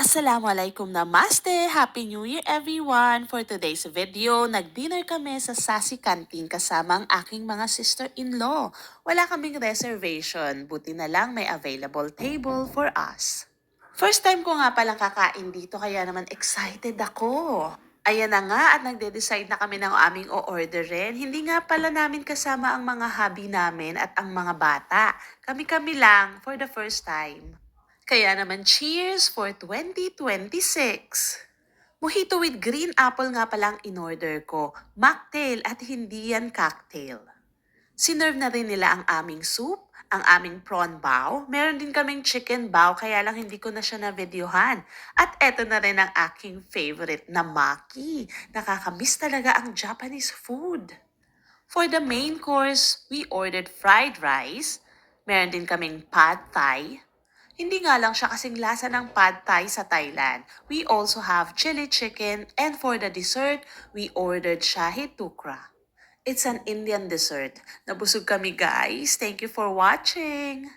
Assalamualaikum namaste! Happy New Year everyone! For today's video, nag-dinner kami sa Sassy Canteen kasama ang aking mga sister-in-law. Wala kaming reservation, buti na lang may available table for us. First time ko nga palang kakain dito kaya naman excited ako. Ayan na nga at nagde-decide na kami ng aming o-orderin. Hindi nga pala namin kasama ang mga hubby namin at ang mga bata. Kami-kami lang for the first time. Kaya naman cheers for 2026! Mojito with green apple nga palang in-order ko. Mocktail at hindi yan cocktail. Sinerve na rin nila ang aming soup, ang aming prawn bao. Meron din kaming chicken bao kaya lang hindi ko na siya na-videohan. At eto na rin ang aking favorite na maki. Nakakamiss talaga ang Japanese food. For the main course, we ordered fried rice. Meron din kaming pad thai. Hindi nga lang siya kasing lasa ng pad thai sa Thailand. We also have chili chicken and for the dessert, we ordered shahi tukra. It's an Indian dessert. Nabusog kami guys. Thank you for watching.